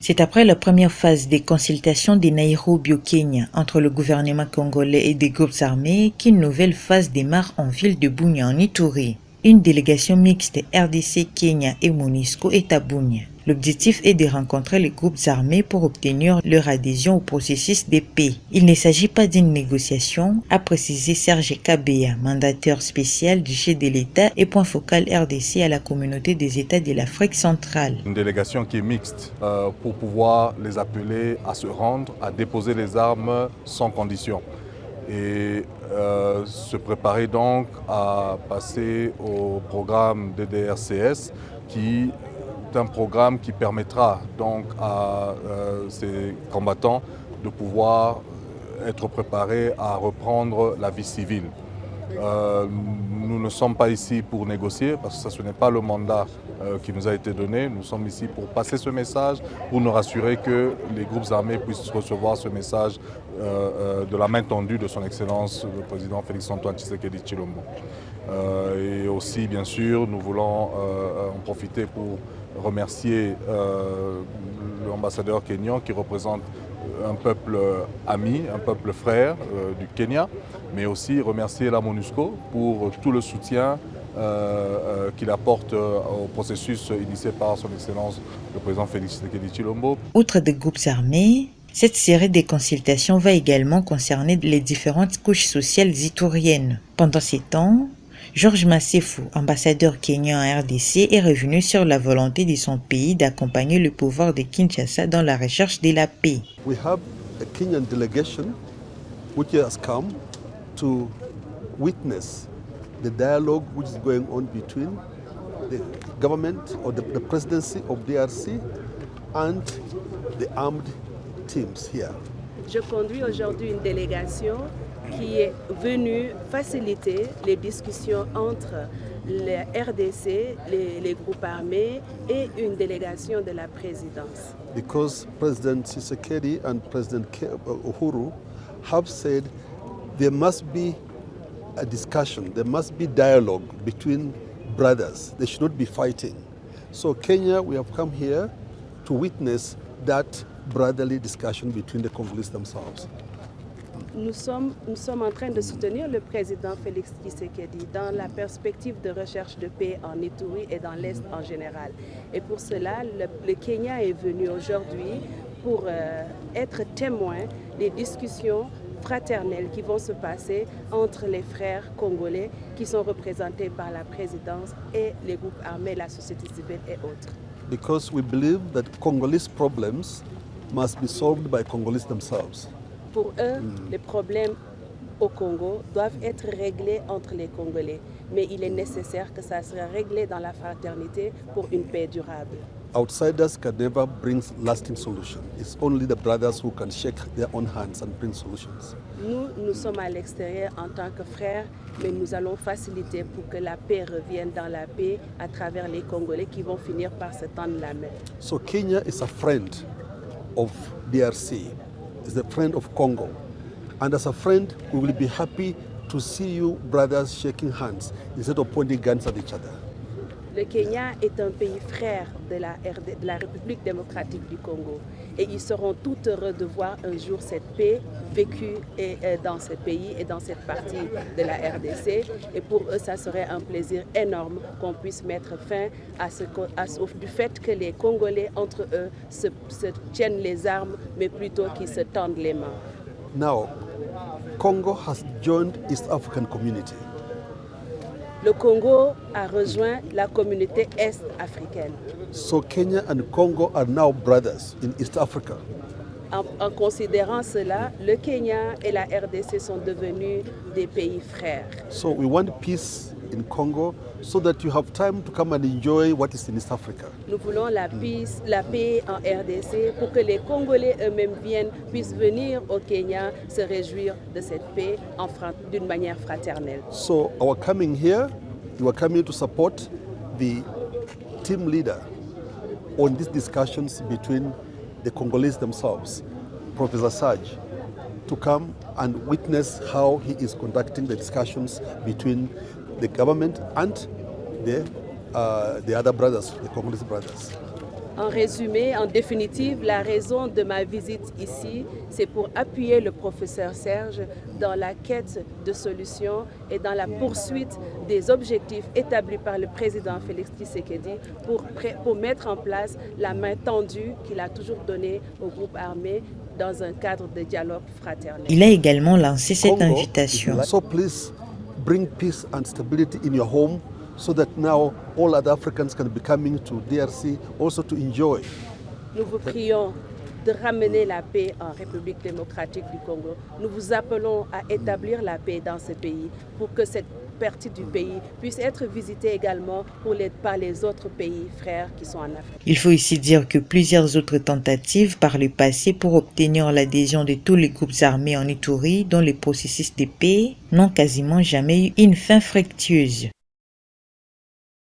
C'est après la première phase des consultations de Nairobi au Kenya entre le gouvernement congolais et des groupes armés qu'une nouvelle phase démarre en ville de Bunia en Ituri. Une délégation mixte RDC, Kenya et MONUSCO est à Bunia. L'objectif est de rencontrer les groupes armés pour obtenir leur adhésion au processus de paix. Il ne s'agit pas d'une négociation, a précisé Serge Kabeya, mandataire spécial du chef de l'État et point focal RDC à la communauté des États de l'Afrique centrale. Une délégation qui est mixte pour pouvoir les appeler à se rendre, à déposer les armes sans condition. Et se préparer donc à passer au programme DDRCS qui est un programme qui permettra donc à ces combattants de pouvoir être préparés à reprendre la vie civile. Nous ne sommes pas ici pour négocier parce que ce n'est pas le mandat qui nous a été donné. Nous sommes ici pour passer ce message, pour nous rassurer que les groupes armés puissent recevoir ce message de la main tendue de son Excellence le Président Félix-Antoine Tshisekedi Tshilombo. Et aussi, bien sûr, nous voulons en profiter pour remercier l'ambassadeur kényan qui représente un peuple ami, un peuple frère du Kenya, mais aussi remercier la MONUSCO pour tout le soutien qu'il apporte au processus initié par son Excellence le Président Félix Tshisekedi Tshilombo. Outre des groupes armés, cette série de consultations va également concerner les différentes couches sociales ituriennes. Pendant ces temps, Georges Massefu, ambassadeur kenyan en RDC, est revenu sur la volonté de son pays d'accompagner le pouvoir de Kinshasa dans la recherche de la paix. We have a Kenyan delegation which has come to witness the dialogue which is going on between the government or the presidency of DRC and the armed teams here. Je conduis aujourd'hui une délégation qui est venue faciliter les discussions entre le RDC, les groupes armés et une délégation de la présidence. Because President Tshisekedi and President Uhuru have said there must be a discussion, there must be dialogue between brothers. They should not be fighting. So Kenya, we have come here to witness that brotherly discussion between the Congolese themselves. Nous sommes en train de soutenir le président Félix Tshisekedi dans la perspective de recherche de paix en Ituri et dans l'Est en général. Et pour cela, le Kenya est venu aujourd'hui pour être témoin des discussions fraternelles qui vont se passer entre les frères congolais qui sont représentés par la présidence et les groupes armés, la société civile et autres. Because we believe that Congolese problems must be solved by Congolese themselves. Pour eux, les problèmes au Congo doivent être réglés entre les Congolais. Mais il est nécessaire que ça soit réglé dans la fraternité pour une paix durable. Outsiders can never bring lasting solutions. It's only the brothers who can shake their own hands and bring solutions. Nous sommes à l'extérieur en tant que frères, mais nous allons faciliter pour que la paix revienne dans la paix à travers les Congolais qui vont finir par se tendre la main. So Kenya is a friend of DRC. Is a friend of Congo. And as a friend, we will be happy to see you brothers shaking hands instead of pointing guns at each other. Le Kenya est un pays frère de la République démocratique du Congo. Et ils seront tout heureux de voir un jour cette paix vécue dans ce pays et dans cette partie de la RDC. Et pour eux, ça serait un plaisir énorme qu'on puisse mettre fin du fait que les Congolais, entre eux, se tiennent les armes, mais plutôt qu'ils se tendent les mains. Now, Congo has joined East African community. Le Congo a rejoint la communauté est-africaine. So Kenya and Congo are now brothers in East Africa. En considérant cela, le Kenya et la RDC sont devenus des pays frères. So we want peace in Congo so that you have time to come and enjoy what is in East Africa. Nous voulons la paix en RDC pour que les Congolais eux-mêmes puissent venir au Kenya se réjouir de cette paix d'une manière fraternelle. So our coming here, you are coming to support the team leader on these discussions between the Congolese themselves, Professor Saj, to come and witness how he is conducting the discussions between the government and the other brothers, the Congolese brothers. En résumé, en définitive, la raison de ma visite ici, c'est pour appuyer le professeur Serge dans la quête de solutions et dans la poursuite des objectifs établis par le président Félix Tshisekedi pour mettre en place la main tendue qu'il a toujours donnée au groupe armé dans un cadre de dialogue fraternel. Il a également lancé cette invitation. So please bring peace and stability in your home, so that now all other Africans can be coming to DRC also to enjoy. Nous vous prions de ramener la paix en République démocratique du Congo. Nous vous appelons à établir la paix dans ce pays pour que cette partie du pays puisse être visitée également par les autres pays frères qui sont en Afrique. Il faut ici dire que plusieurs autres tentatives par le passé pour obtenir l'adhésion de tous les groupes armés en Ituri dans le processus de paix n'ont quasiment jamais eu une fin fructueuse.